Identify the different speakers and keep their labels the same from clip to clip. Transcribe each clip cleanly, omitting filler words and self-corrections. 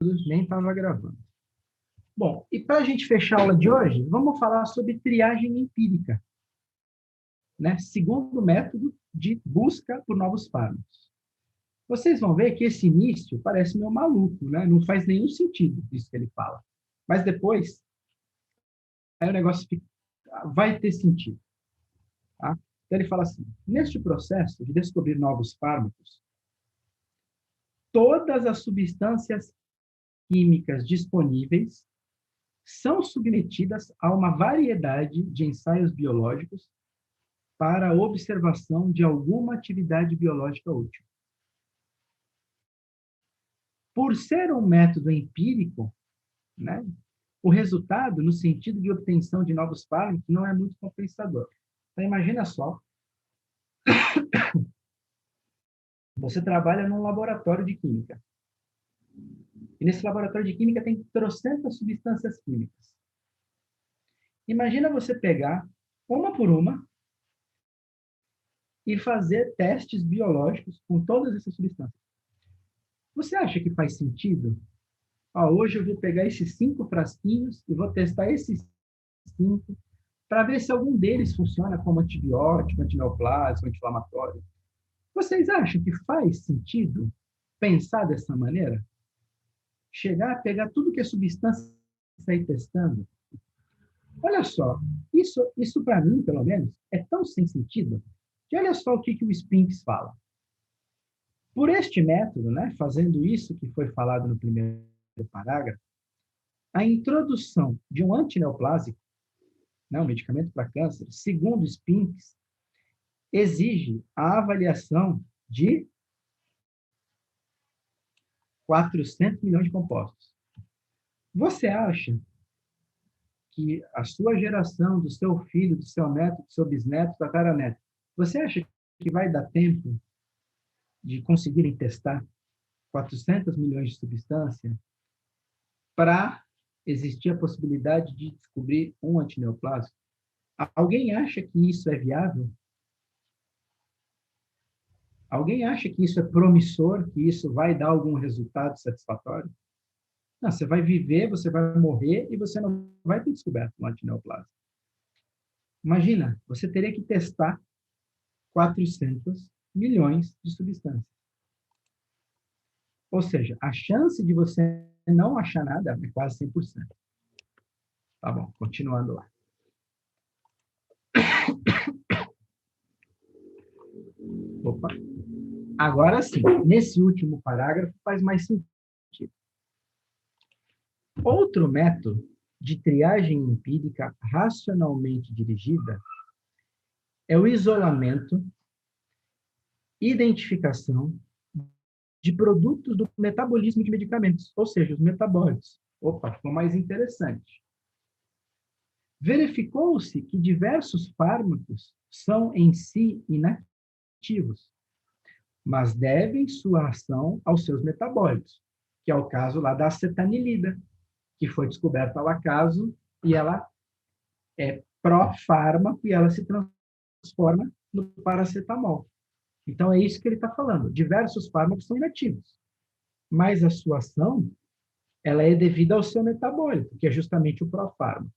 Speaker 1: Nem estava gravando. Bom, e para a gente fechar a aula de hoje, vamos falar sobre triagem empírica, né? Segundo método de busca por novos fármacos. Vocês vão ver que esse início parece meio maluco, né? Não faz nenhum sentido isso que ele fala. Mas depois, aí o negócio vai ter sentido. Tá? Então ele fala assim, neste processo de descobrir novos fármacos, todas as substâncias químicas disponíveis são submetidas a uma variedade de ensaios biológicos para a observação de alguma atividade biológica útil. Por ser um método empírico, né, o resultado, no sentido de obtenção de novos fármacos, não é muito compensador. Então, imagina só, você trabalha num laboratório de química. E nesse laboratório de química tem trocentas substâncias químicas. Imagina você pegar, uma por uma, e fazer testes biológicos com todas essas substâncias. Você acha que faz sentido? Hoje eu vou pegar esses 5 frasquinhos e vou testar esses 5 para ver se algum deles funciona como antibiótico, antineoplásico, anti-inflamatório. Vocês acham que faz sentido pensar dessa maneira? Chegar, pegar tudo que é substância e sair testando? Olha só, isso para mim, pelo menos, é tão sem sentido que olha só o que o Spinks fala. Por este método, né, fazendo isso que foi falado no primeiro parágrafo, a introdução de um antineoplásico, né, um medicamento para câncer, segundo Spinks, exige a avaliação de 400 milhões de compostos. Você acha que a sua geração, do seu filho, do seu neto, do seu bisneto, tataraneto, você acha que vai dar tempo de conseguirem testar 400 milhões de substâncias para existir a possibilidade de descobrir um antineoplásico? Alguém acha que isso é viável? Alguém acha que isso é promissor, que isso vai dar algum resultado satisfatório? Não, você vai viver, você vai morrer e você não vai ter descoberto um antineoplásico. Imagina, você teria que testar 400 milhões de substâncias. Ou seja, a chance de você não achar nada é quase 100%. Tá bom, continuando lá. Opa. Agora sim, nesse último parágrafo faz mais sentido. Outro método de triagem empírica racionalmente dirigida é o isolamento, identificação de produtos do metabolismo de medicamentos, ou seja, os metabólitos. Opa, ficou mais interessante. Verificou-se que diversos fármacos são em si inativos, mas devem sua ação aos seus metabólitos, que é o caso lá da acetanilida, que foi descoberta ao acaso, e ela é pró-fármaco e ela se transforma no paracetamol. Então, é isso que ele está falando. Diversos fármacos são inativos, mas a sua ação ela é devida ao seu metabólito, que é justamente o pró-fármaco.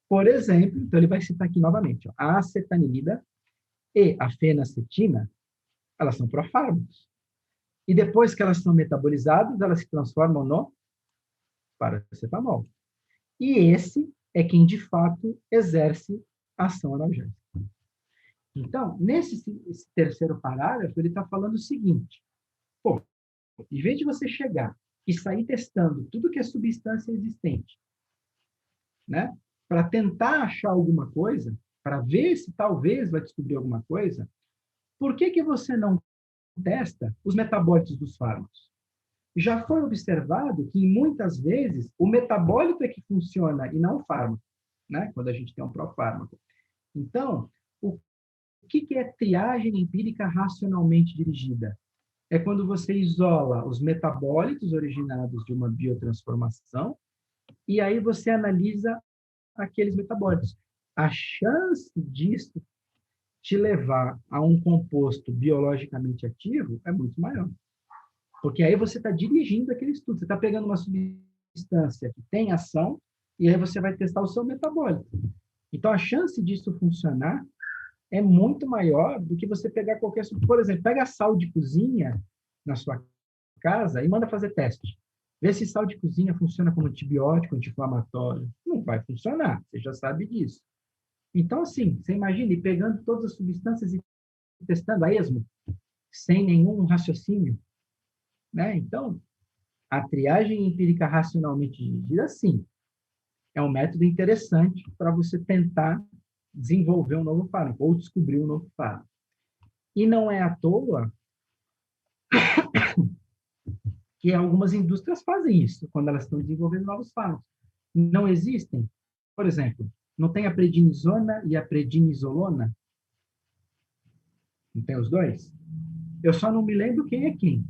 Speaker 1: Por exemplo, então ele vai citar aqui novamente, a acetanilida e a fenacetina, elas são pró-fármacos. E depois que elas são metabolizadas, elas se transformam no paracetamol. E esse é quem, de fato, exerce a ação analgésica. Então, nesse terceiro parágrafo, ele está falando o seguinte, em vez de você chegar e sair testando tudo que é substância existente, né, para tentar achar alguma coisa, para ver se talvez vai descobrir alguma coisa, por que você não testa os metabólitos dos fármacos? Já foi observado que, muitas vezes, o metabólito é que funciona e não o fármaco, né? Quando a gente tem um pró-fármaco. Então, o que é triagem empírica racionalmente dirigida? É quando você isola os metabólitos originados de uma biotransformação e aí você analisa aqueles metabólitos. A chance disso te levar a um composto biologicamente ativo é muito maior. Porque aí você está dirigindo aquele estudo, você está pegando uma substância que tem ação, e aí você vai testar o seu metabólito. Então, a chance disso funcionar é muito maior do que você pegar qualquer... Por exemplo, pega sal de cozinha na sua casa e manda fazer teste. Vê se sal de cozinha funciona como antibiótico, anti-inflamatório. Não vai funcionar, você já sabe disso. Então, assim, você imagina, ir pegando todas as substâncias e testando a esmo, sem nenhum raciocínio, né? Então, a triagem empírica racionalmente dirigida, sim, é um método interessante para você tentar desenvolver um novo fármaco ou descobrir um novo fármaco. E não é à toa que algumas indústrias fazem isso quando elas estão desenvolvendo novos fármacos. Não existem, por exemplo, não tem a prednisona e a prednisolona? Não tem os dois? Eu só não me lembro quem é quem.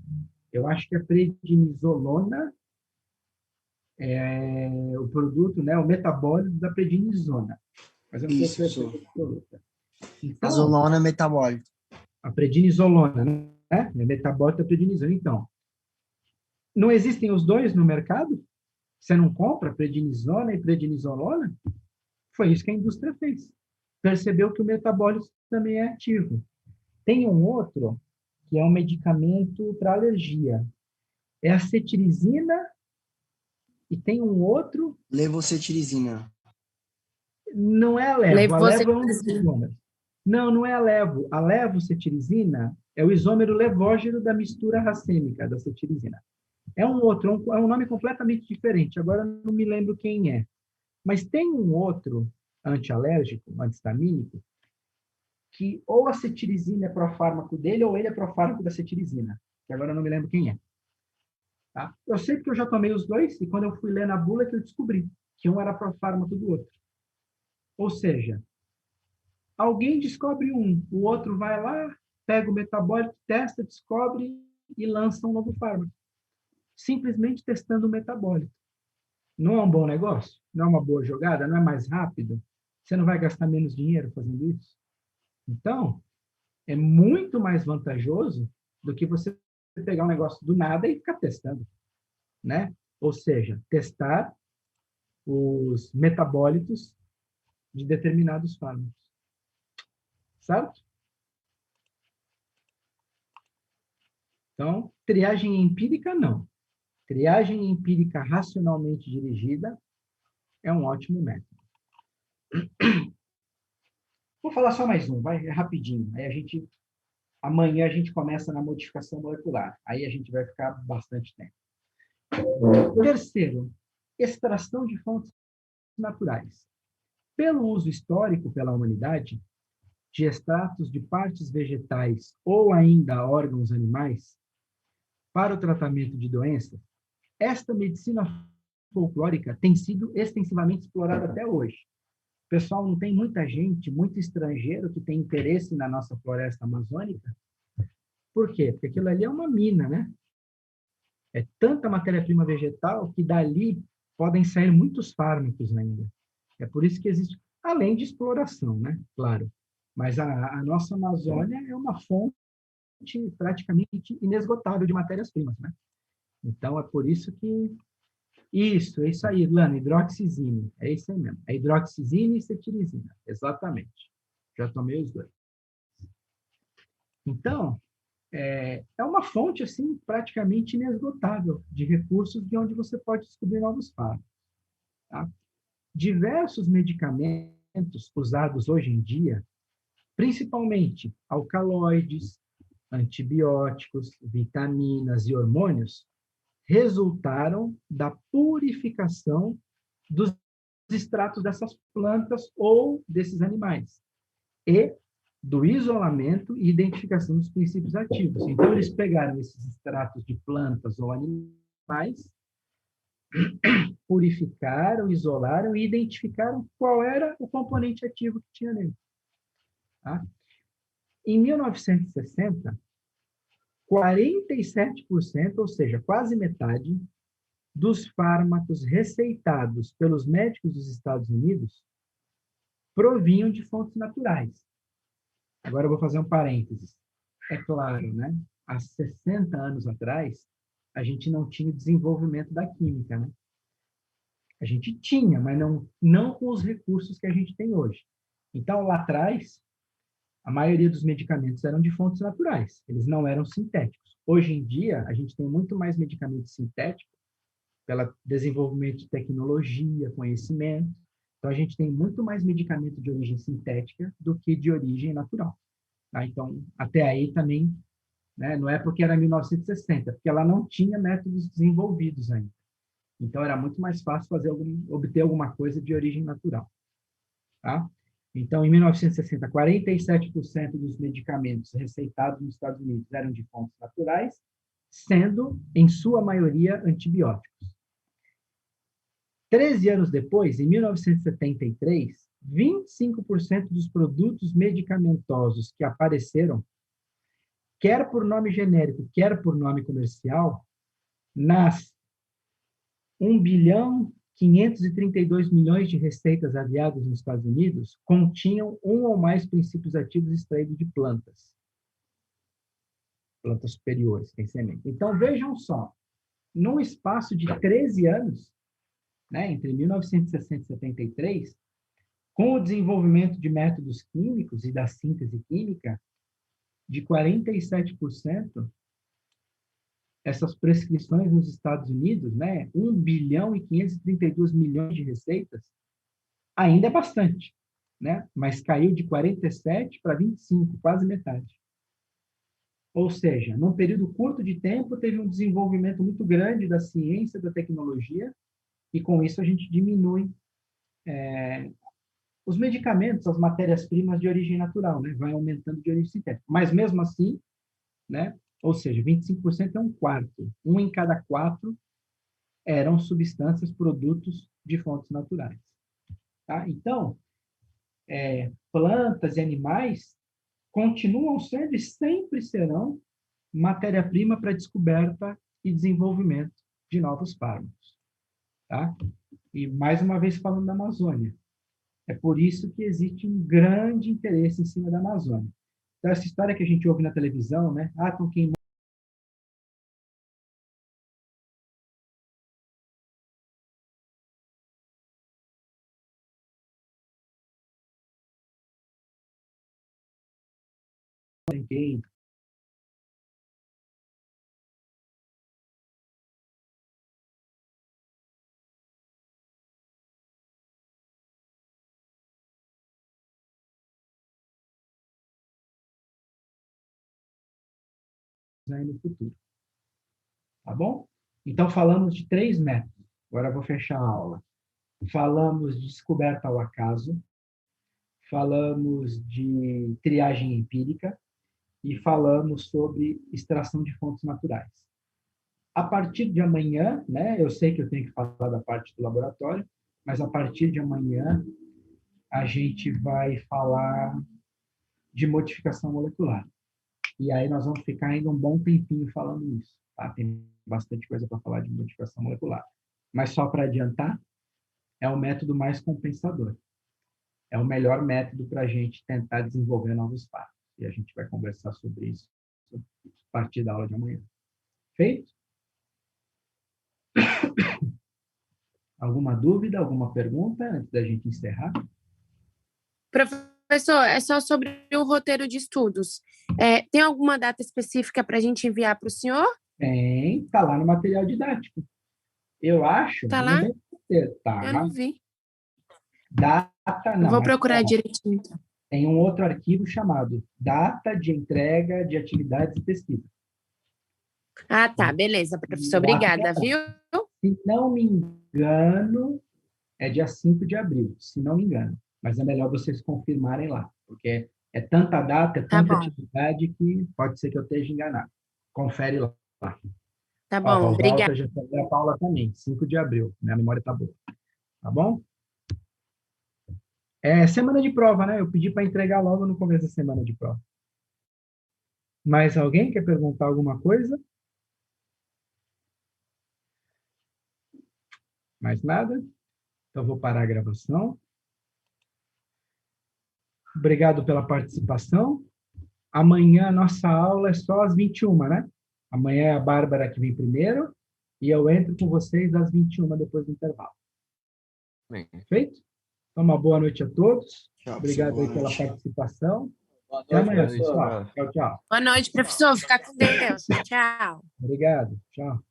Speaker 1: Eu acho que a prednisolona é o produto, né, o metabólito da prednisona. Mas eu não tenho
Speaker 2: Isso,
Speaker 1: certeza
Speaker 2: sou.
Speaker 1: absoluta. Então,
Speaker 2: Azulona metabólico.
Speaker 1: a prednisolona, né? É metabólito da prednisona. Então, não existem os dois no mercado? Você não compra prednisona e prednisolona? Foi isso que a indústria fez. Percebeu que o metabólito também é ativo. Tem um outro, que é um medicamento para alergia. É a cetirizina, e tem um outro,
Speaker 2: Levocetirizina.
Speaker 1: não é a levo. A levo é um dos
Speaker 3: Levocetiricina.
Speaker 1: isômeros. Não, não é a levo. A levocetirizina é o isômero levógeno da mistura racêmica da cetirizina. É um outro, é um nome completamente diferente. Agora não me lembro quem é. Mas tem um outro antialérgico, antistamínico, que ou a cetirizina é profármaco dele ou ele é profármaco da cetirizina, que agora eu não me lembro quem é. Tá? Eu sei porque eu já tomei os dois, e quando eu fui ler na bula que eu descobri que um era profármaco do outro. Ou seja, alguém descobre um, o outro vai lá, pega o metabólito, testa, descobre e lança um novo fármaco. Simplesmente testando o metabólito. Não é um bom negócio? Não é uma boa jogada? Não é mais rápido? Você não vai gastar menos dinheiro fazendo isso? Então, é muito mais vantajoso do que você pegar um negócio do nada e ficar testando, né? Ou seja, testar os metabólitos de determinados fármacos. Certo? Então, triagem empírica, não. Triagem empírica racionalmente dirigida é um ótimo método. Vou falar só mais um, vai, é rapidinho. Amanhã a gente começa na modificação molecular. Aí a gente vai ficar bastante tempo. Terceiro, extração de fontes naturais. Pelo uso histórico pela humanidade de extratos de partes vegetais ou ainda órgãos animais para o tratamento de doenças, esta medicina folclórica tem sido extensivamente explorada até hoje. Pessoal, não tem muita gente, muito estrangeiro que tem interesse na nossa floresta amazônica? Por quê? Porque aquilo ali é uma mina, né? É tanta matéria-prima vegetal que dali podem sair muitos fármacos ainda. É por isso que existe, além de exploração, né? Claro. Mas a nossa Amazônia é uma fonte praticamente inesgotável de matérias-primas, né? Então, é por isso que... Isso, é isso aí, Lana, hidroxizina. É isso aí mesmo. É hidroxizina e cetirizina. Exatamente. Já tomei os dois. Então, é uma fonte, assim, praticamente inesgotável de recursos de onde você pode descobrir novos fármacos. Tá? Diversos medicamentos usados hoje em dia, principalmente alcaloides, antibióticos, vitaminas e hormônios, resultaram da purificação dos extratos dessas plantas ou desses animais e do isolamento e identificação dos princípios ativos. Então, eles pegaram esses extratos de plantas ou animais, purificaram, isolaram e identificaram qual era o componente ativo que tinha nele. Tá? Em 1960, 47%, ou seja, quase metade, dos fármacos receitados pelos médicos dos Estados Unidos provinham de fontes naturais. Agora eu vou fazer um parênteses. É claro, né? Há 60 anos atrás, a gente não tinha o desenvolvimento da química, né? A gente tinha, mas não com os recursos que a gente tem hoje. Então, lá atrás, a maioria dos medicamentos eram de fontes naturais, eles não eram sintéticos. Hoje em dia, a gente tem muito mais medicamentos sintéticos pelo desenvolvimento de tecnologia, conhecimento. Então, a gente tem muito mais medicamento de origem sintética do que de origem natural. Tá? Então, até aí também, né, não é porque era 1960, porque ela não tinha métodos desenvolvidos ainda. Então, era muito mais fácil obter alguma coisa de origem natural. Tá? Então, em 1960, 47% dos medicamentos receitados nos Estados Unidos eram de fontes naturais, sendo, em sua maioria, antibióticos. 13 anos depois, em 1973, 25% dos produtos medicamentosos que apareceram, quer por nome genérico, quer por nome comercial, nas 1 bilhão 532 milhões de receitas aviadas nos Estados Unidos continham um ou mais princípios ativos extraídos de plantas superiores, tem semente. Então, vejam só, num espaço de 13 anos, né, entre 1960 e 73, com o desenvolvimento de métodos químicos e da síntese química, de 47%, essas prescrições nos Estados Unidos, né, 1 bilhão e 532 milhões de receitas, ainda é bastante, né? Mas caiu de 47 para 25, quase metade. Ou seja, num período curto de tempo, teve um desenvolvimento muito grande da ciência, da tecnologia, e com isso a gente diminui os medicamentos, as matérias-primas de origem natural, né? Vai aumentando de origem sintética. Mas mesmo assim, né? Ou seja, 25% é um quarto. Um em cada quatro eram substâncias, produtos de fontes naturais. Tá? Então, plantas e animais continuam sendo e sempre serão matéria-prima para descoberta e desenvolvimento de novos fármacos. Tá? E, mais uma vez, falando da Amazônia. É por isso que existe um grande interesse em cima da Amazônia. Então, essa história que a gente ouve na televisão, né? Ah, estão queimando quem, aí no futuro. Tá bom? Então, falamos de 3 métodos. Agora eu vou fechar a aula. Falamos de descoberta ao acaso, falamos de triagem empírica e falamos sobre extração de fontes naturais. A partir de amanhã, né, eu sei que eu tenho que falar da parte do laboratório, mas a partir de amanhã a gente vai falar de modificação molecular. E aí nós vamos ficar ainda um bom tempinho falando isso. Tá? Tem bastante coisa para falar de modificação molecular. Mas só para adiantar, é o método mais compensador. É o melhor método para a gente tentar desenvolver novos fármacos. E a gente vai conversar sobre isso a partir da aula de amanhã. Feito? Alguma dúvida, alguma pergunta antes da gente encerrar?
Speaker 3: Professor, é só sobre o roteiro de estudos. Tem alguma data específica para a gente enviar para o senhor?
Speaker 1: Tem, está lá no material didático. Eu acho,
Speaker 3: Tá
Speaker 1: eu
Speaker 3: lá?
Speaker 1: não tenho certeza, tá?
Speaker 3: Eu não vi.
Speaker 1: Data, não.
Speaker 3: Vou
Speaker 1: Mas
Speaker 3: procurar direitinho, então.
Speaker 1: tem um outro arquivo chamado Data de Entrega de Atividades e Pesquisa.
Speaker 3: Ah, tá. Beleza, professor.
Speaker 1: O
Speaker 3: Obrigada,
Speaker 1: ato,
Speaker 3: viu?
Speaker 1: se não me engano, é dia 5 de abril, se não me engano. Mas é melhor vocês confirmarem lá, porque é tanta data, é
Speaker 3: Tá
Speaker 1: tanta
Speaker 3: bom.
Speaker 1: atividade que pode ser que eu esteja enganado. Confere lá.
Speaker 3: Tá
Speaker 1: Ó,
Speaker 3: bom,
Speaker 1: o
Speaker 3: obrigada.
Speaker 1: Walter já falou, a Paula também, 5 de abril. Minha memória está boa. Tá bom? É semana de prova, né? Eu pedi para entregar logo no começo da semana de prova. Mais alguém quer perguntar alguma coisa? Mais nada? Então, vou parar a gravação. Obrigado pela participação. Amanhã a nossa aula é só às 21, né? Amanhã é a Bárbara que vem primeiro e eu entro com vocês às 21 depois do intervalo.
Speaker 4: Bem.
Speaker 1: Perfeito? Então, uma boa noite a todos.
Speaker 2: Tchau,
Speaker 1: Obrigado
Speaker 2: boa
Speaker 1: aí pela
Speaker 2: noite.
Speaker 1: participação.
Speaker 4: Boa
Speaker 1: Até amanhã,
Speaker 4: noite,
Speaker 1: pessoal.
Speaker 4: professor.
Speaker 1: Tchau, tchau.
Speaker 3: Boa noite, professor. Fica com Deus. Tchau.
Speaker 1: Obrigado. Tchau.